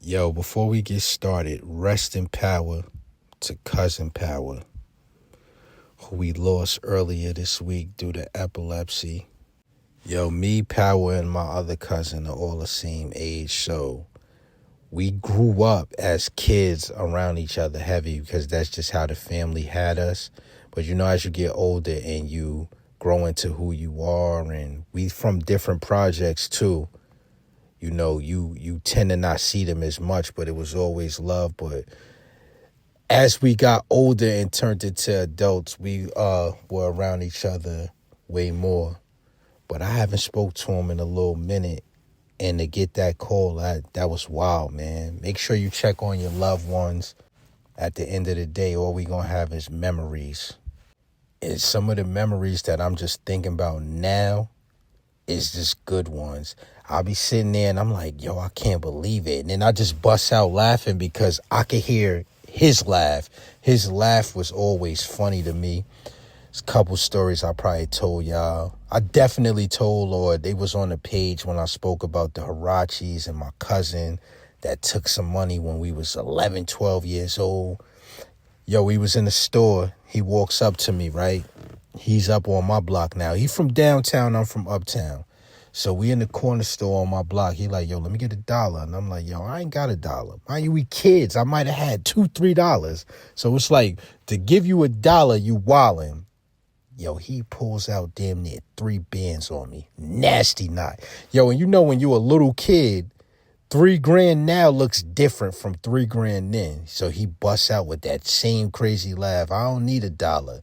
Yo, before we get started, rest in power to Cousin Power, who we lost earlier this week due to epilepsy. Yo, me, Power, and my other cousin are all the same age, so we grew up as kids around each other heavy because that's just how the family had us. But as you get older and you grow into who you are, and we from different projects too, you tend to not see them as much, but it was always love. But as we got older and turned into adults, we were around each other way more. But I haven't spoke to him in a little minute, and to get that call, that was wild, man. Make sure you check on your loved ones. At the end of the day, all we gonna have is memories. And some of the memories that I'm just thinking about now is just good ones. I'll be sitting there and I'm like, yo, I can't believe it. And then I just bust out laughing because I could hear his laugh. His laugh was always funny to me. There's a couple stories I probably told y'all. I definitely told, or they was on the page when I spoke about the Hirachis and my cousin that took some money when we was 11, 12 years old. Yo, we was in the store. He walks up to me, right? He's up on my block now. He from downtown, I'm from uptown. So we in the corner store on my block. He like, yo, let me get $1. And I'm like, yo, I ain't got $1. Mind you, we kids. I might have had $2, $3. So it's like, to give you $1, you wildin'. Yo, he pulls out damn near 3 bands on me. Nasty knot. Yo, and when you a little kid, 3 grand now looks different from 3 grand then. So he busts out with that same crazy laugh. I don't need $1.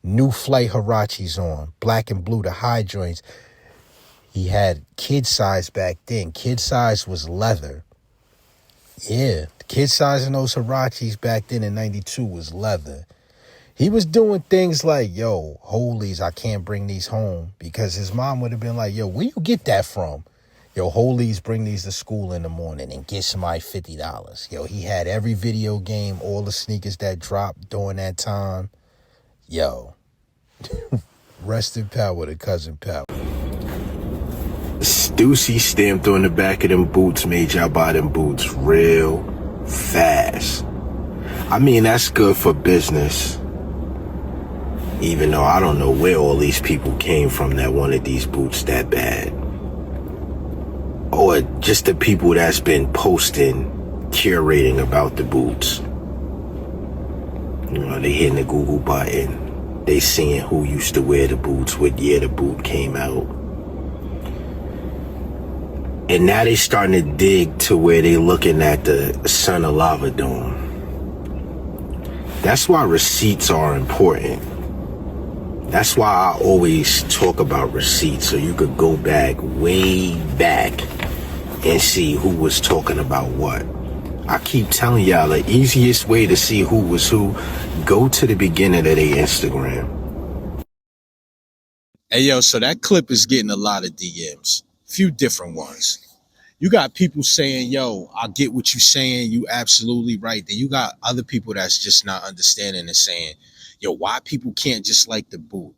New flight Hirachis on. Black and blue, the high joints. He had kid size back then. Kid size was leather. Yeah, kid size in those Hirachis back then in 92 was leather. He was doing things like, yo, holies, I can't bring these home, because his mom would have been like, yo, where you get that from? Yo, holies, bring these to school in the morning and get somebody $50. Yo, he had every video game, all the sneakers that dropped during that time. Yo, rest in power to Cousin Power. Stussy stamped on the back of them boots made y'all buy them boots real fast. I mean, that's good for business. Even though I don't know where all these people came from that wanted these boots that bad. Or just the people that's been posting, curating about the boots. They hitting the Google button. They seeing who used to wear the boots, what year the boot came out. And now they starting to dig to where they looking at the Son of Lava Dome. That's why receipts are important. That's why I always talk about receipts, so you could go back, way back, and see who was talking about what. I keep telling y'all, the easiest way to see who was who, go to the beginning of their Instagram. Hey, yo, so that clip is getting a lot of DMs. Few different ones. You got people saying, yo, I get what you're saying. You absolutely right. Then you got other people that's just not understanding and saying, yo, why people can't just like the boot?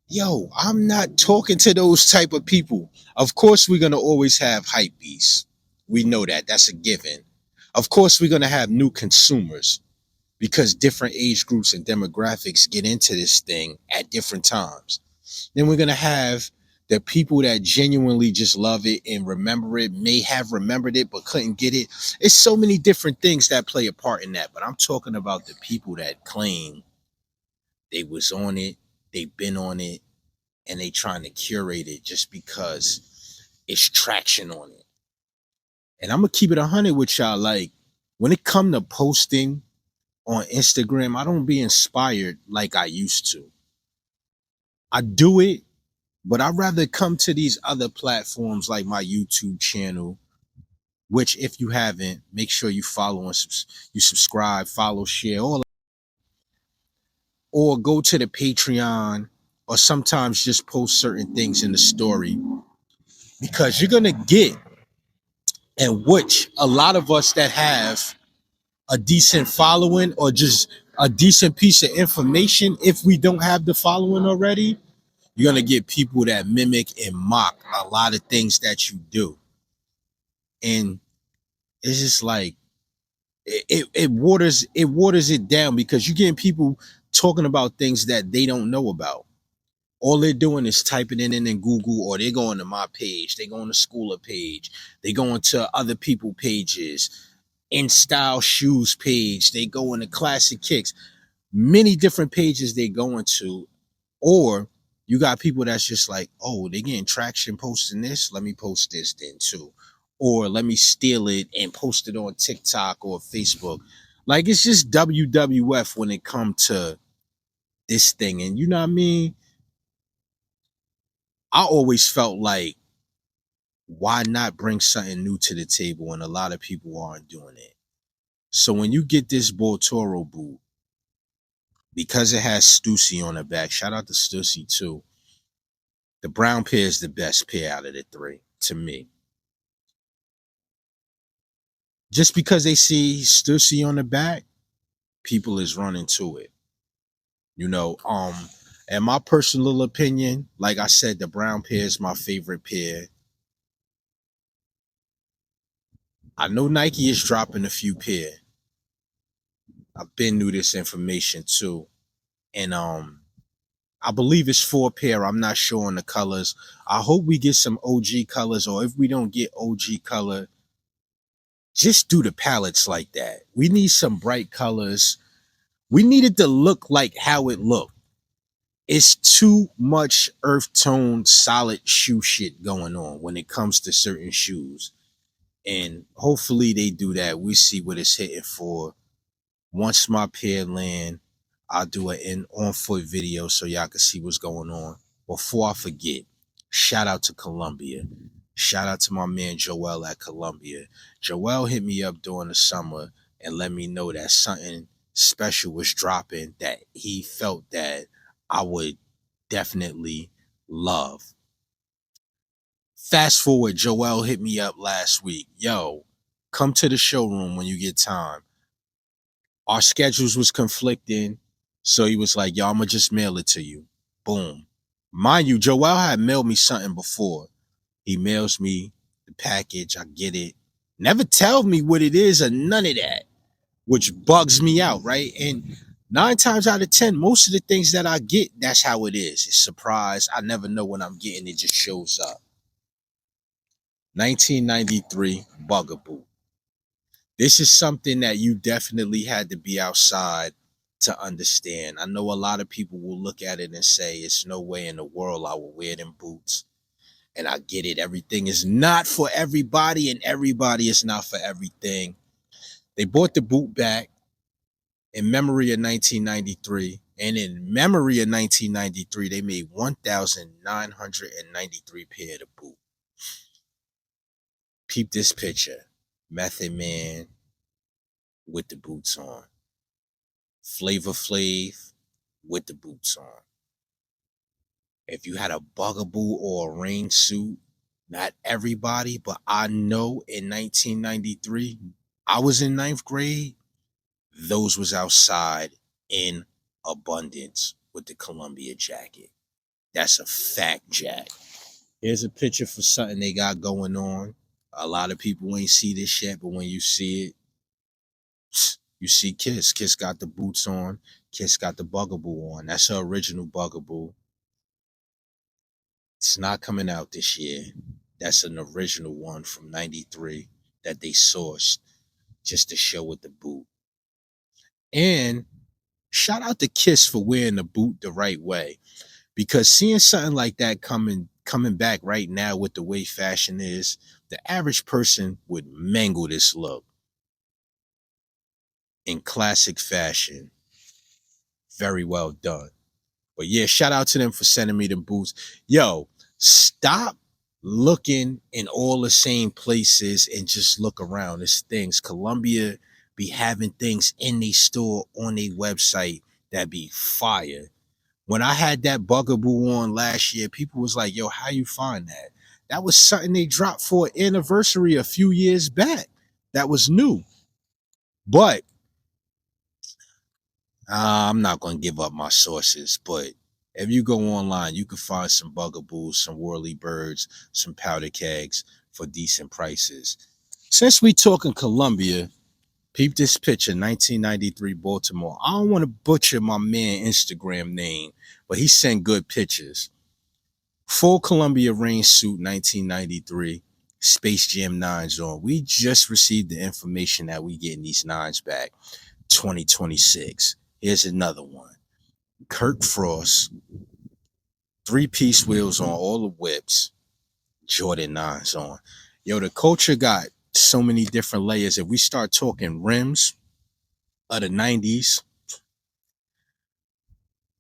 Yo, I'm not talking to those type of people. Of course, we're going to always have hype beasts. We know that. That's a given. Of course, we're going to have new consumers because different age groups and demographics get into this thing at different times. Then we're going to have the people that genuinely just love it and remember it, may have remembered it but couldn't get it. It's so many different things that play a part in that. But I'm talking about the people that claim they was on it, they've been on it, and they trying to curate it just because it's traction on it. And I'm going to keep it 100 with y'all. Like, when it come to posting on Instagram, I don't be inspired like I used to. I do it, but I'd rather come to these other platforms like my YouTube channel, which if you haven't, make sure you follow and you subscribe, follow, share, all. Or go to the Patreon, or sometimes just post certain things in the story, because you're going to get, and which a lot of us that have a decent following or just a decent piece of information, if we don't have the following already, you're going to get people that mimic and mock a lot of things that you do. And It's just like it waters it down because you're getting people talking about things that they don't know about. All they're doing is typing it in Google, or they're going to my page, they going to Schooler page, they going to other people pages, in style shoes page, they go into classic kicks, many different pages they go into. Or you got people that's just like, oh, they getting traction posting this, let me post this then too. Or let me steal it and post it on TikTok or Facebook. Like it's just WWF when it comes to this thing. And you know what I mean? I always felt like, why not bring something new to the table? And a lot of people aren't doing it. So when you get this Baltoro boot, because it has Stussy on the back, shout out to Stussy too. The brown pair is the best pair out of the three to me. Just because they see Stussy on the back, people is running to it. You know, and my personal opinion, like I said, the brown pair is my favorite pair. I know Nike is dropping a few pair. I've been knew this information too. And I believe it's 4 pair. I'm not sure on the colors. I hope we get some OG colors, or if we don't get OG color, just do the palettes like that. We need some bright colors. We need it to look like how it looked. It's too much earth tone, solid shoe shit going on when it comes to certain shoes. And hopefully they do that. We see what it's hitting for. Once my pair land, I'll do an on foot video so y'all can see what's going on. Before I forget, shout out to Columbia. Shout out to my man Joel at Columbia. Joel hit me up during the summer and let me know that something special was dropping that he felt that I would definitely love. Fast forward, Joel hit me up last week. Yo, come to the showroom when you get time. Our schedules was conflicting, so he was like, yo, I'm gonna just mail it to you. Boom. Mind you, Joel had mailed me something before. He mails me the package, I get it. Never tell me what it is or none of that, which bugs me out, right? And 9 times out of 10, most of the things that I get, that's how it is. It's surprise. I never know when I'm getting it, just shows up. 1993 Bugaboo. This is something that you definitely had to be outside to understand. I know a lot of people will look at it and say, it's no way in the world I will wear them boots. And I get it. Everything is not for everybody, and everybody is not for everything. They bought the boot back in memory of 1993. And in memory of 1993, they made 1,993 pair of the boot. Peep this picture. Method Man with the boots on. Flavor Flav with the boots on. If you had a Bugaboo or a rain suit, not everybody, but I know in 1993, I was in 9th grade, those was outside in abundance with the Columbia jacket. That's a fact, Jack. Here's a picture for something they got going on. A lot of people ain't see this yet, but when you see it, you see Kiss. Kiss got the boots on. Kiss got the Bugaboo on. That's her original Bugaboo. It's not coming out this year. That's an original one from 93 that they sourced just to show with the boot. And shout out to Kiss for wearing the boot the right way. Because seeing something like that coming back right now with the way fashion is, the average person would mangle this look in classic fashion. Very well done. But yeah, shout out to them for sending me the boots. Yo, stop looking in all the same places and just look around. It's things. Columbia be having things in their store on their website that be fire. When I had that Bugaboo on last year, people was like, yo, how you find that? That was something they dropped for an anniversary a few years back. That was new. But I'm not going to give up my sources, but if you go online, you can find some Bugaboos, some Whirly Birds, some powder kegs for decent prices. Since we talking Columbia, peep this picture, 1993 Baltimore. I don't want to butcher my man Instagram name, but he sent good pictures. Full Columbia rain suit, 1993. Space Jam 9s on. We just received the information that we getting these 9s back. 2026. Here's another one. Kirk Frost, three-piece wheels on all the whips. Jordan 9s on. Yo, the culture got so many different layers. If we start talking rims of the 90s,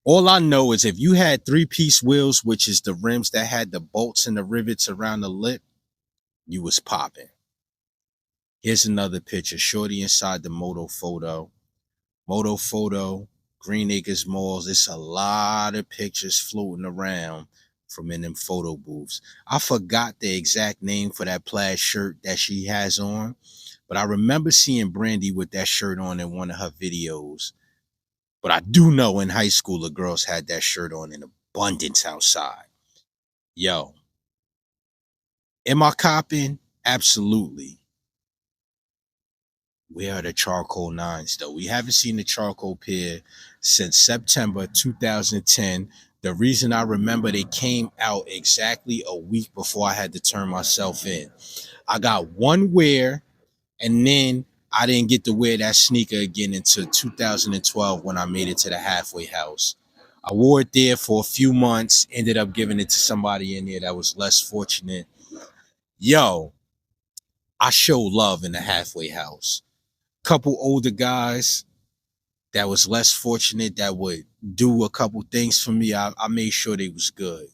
all I know is if you had three-piece wheels, which is the rims that had the bolts and the rivets around the lip, you was popping. Here's another picture. Shorty inside the Moto Photo. Moto Photo, Green Acres Malls. It's a lot of pictures floating around from in them photo booths. I forgot the exact name for that plaid shirt that she has on, but I remember seeing Brandy with that shirt on in one of her videos. But I do know in high school the girls had that shirt on in abundance outside. Yo, am I copping? Absolutely. Where are the charcoal 9s though? We haven't seen the charcoal pair since September 2010. The reason I remember they came out exactly a week before I had to turn myself in. I got one wear, and then I didn't get to wear that sneaker again until 2012 when I made it to the halfway house. I wore it there for a few months, ended up giving it to somebody in there that was less fortunate. Yo, I show love in the halfway house. Couple older guys that was less fortunate that would do a couple things for me. I made sure they was good.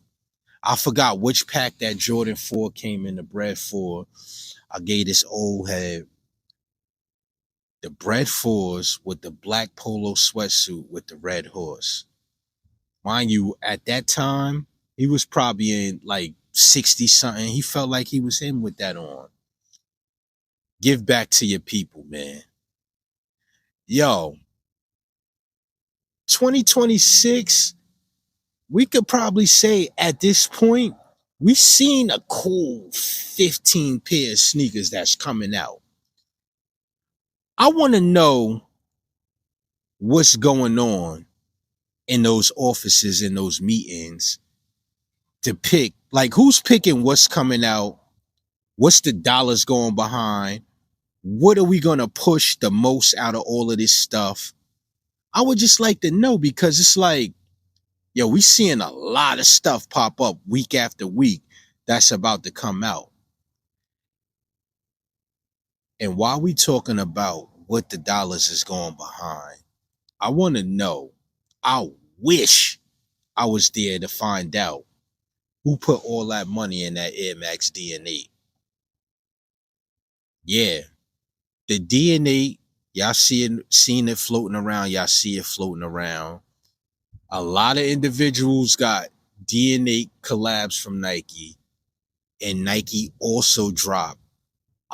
I forgot which pack that Jordan 4 came in the bread for. I gave this old head the bread 4s with the black polo sweatsuit with the red horse. Mind you, at that time, he was probably in like 60 something. He felt like he was him with that on. Give back to your people, man. Yo, 2026, we could probably say at this point, we've seen a cool 15 pair of sneakers that's coming out. I want to know what's going on in those offices, in those meetings to pick. Like, who's picking what's coming out? What's the dollars going behind? What are we going to push the most out of all of this stuff? I would just like to know because it's like, yo, we seeing a lot of stuff pop up week after week that's about to come out. And while we talking about what the dollars is going behind, I want to know, I wish I was there to find out who put all that money in that Air Max DN8. Yeah, the DN8, y'all seen it floating around. Y'all see it floating around. A lot of individuals got DN8 collabs from Nike, and Nike also dropped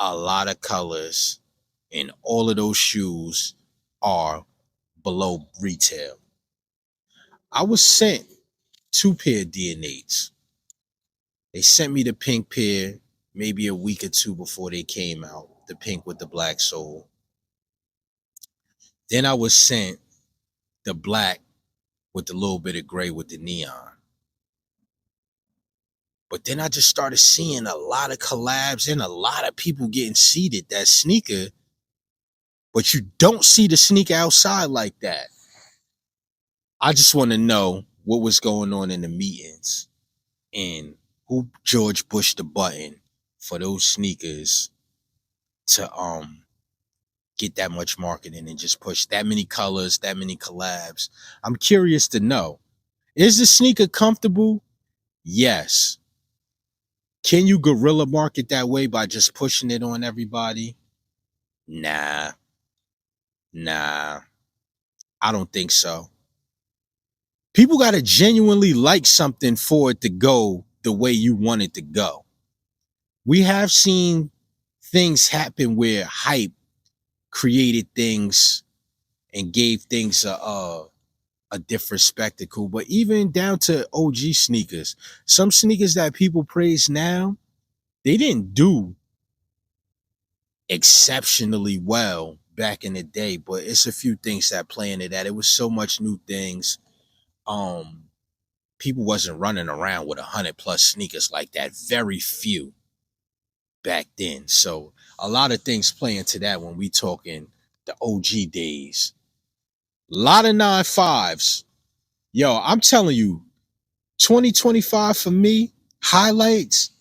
a lot of colors, and all of those shoes are below retail. I was sent two pair of DN8s. They sent me the pink pair maybe a week or two before they came out, the pink with the black sole. Then I was sent the black with a little bit of gray with the neon. But then I just started seeing a lot of collabs and a lot of people getting seated that sneaker, but you don't see the sneaker outside like that. I just want to know what was going on in the meetings and who George pushed the button for those sneakers to get that much marketing and just push that many colors, that many collabs. I'm curious to know, is the sneaker comfortable? Yes. Can you guerrilla market that way by just pushing it on everybody? Nah, nah, I don't think so. People got to genuinely like something for it to go the way you want it to go. We have seen things happen where hype created things and gave things a different spectacle. But even down to OG sneakers, some sneakers that people praise now, they didn't do exceptionally well back in the day, but it's a few things that play into that. It was so much new things. People wasn't running around with 100+ sneakers like that. Very few back then. So a lot of things play into that when we talking the OG days. A lot of 9.5s. Yo, I'm telling you, 2025 for me, highlights,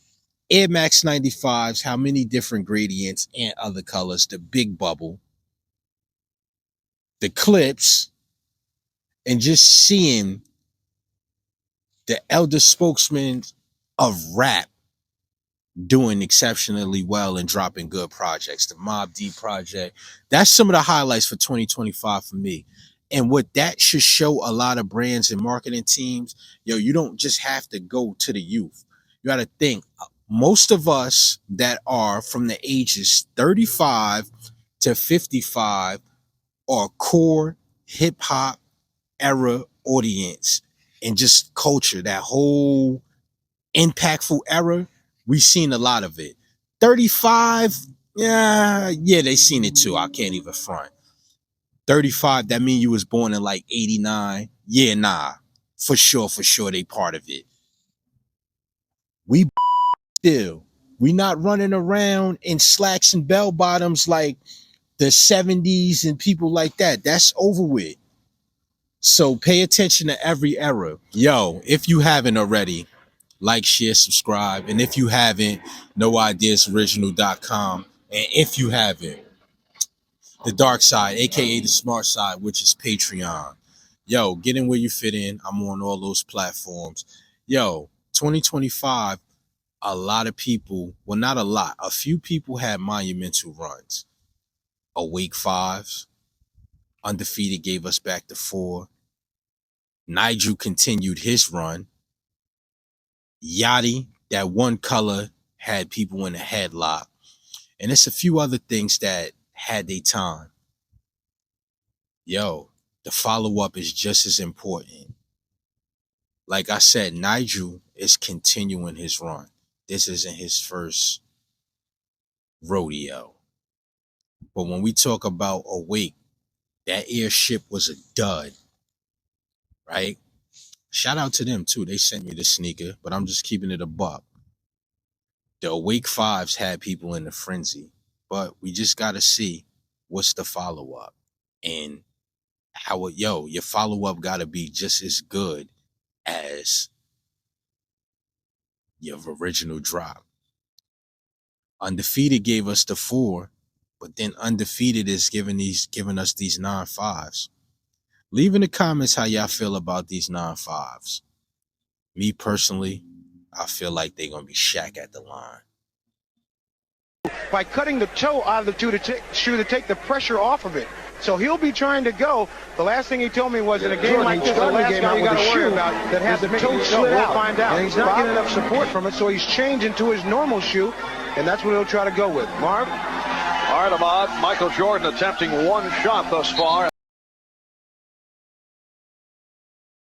Air Max 95s, how many different gradients and other colors, the big bubble, the clips, and just seeing the elder spokesman of rap doing exceptionally well and dropping good projects. The Mobb Deep project, that's some of the highlights for 2025 for me. And what that should show a lot of brands and marketing teams, yo, you don't just have to go to the youth. You got to think, most of us that are from the ages 35 to 55 are core hip hop era audience and just culture, that whole impactful era. We've seen a lot of it. 35, yeah, they seen it too. I can't even front. 35, that mean you was born in like 89. Yeah, nah. For sure, they part of it. We still. We not running around in slacks and bell bottoms like the 70s and people like that. That's over with. So pay attention to every era. Yo, if you haven't already, like, share, subscribe. And if you haven't, noideasoriginal.com. And if you haven't, the dark side, aka the smart side, which is Patreon. Yo, get in where you fit in. I'm on all those platforms. Yo, 2025, a lot of people, well, not a lot, a few people had monumental runs. Awake 5s, Undefeated gave us back to 4. Nigel continued his run. Yachty, that one color, had people in a headlock. And it's a few other things that had their time. Yo, the follow-up is just as important. Like I said, Nigel is continuing his run. This isn't his first rodeo. But when we talk about Awake, that airship was a dud, right? Shout out to them too. They sent me the sneaker, but I'm just keeping it a buck. The Awake 5s had people in a frenzy, but we just got to see what's the follow-up. And how it, yo, your follow-up got to be just as good as your original drop. Undefeated gave us the 4, but then Undefeated is giving us these 9.5s. Leave in the comments how y'all feel about these 9.5s. Me personally, I feel like they're gonna be Shaq at the line. By cutting the toe out of the shoe to take the pressure off of it. So he'll be trying to go. The last thing he told me was in a game like this, the last guy you got to worry about that has the toe slid out. We'll find out. And he's not getting enough support from it, so he's changing to his normal shoe, and that's what he'll try to go with. Marv? All right, Ahmad. Michael Jordan attempting one shot thus far.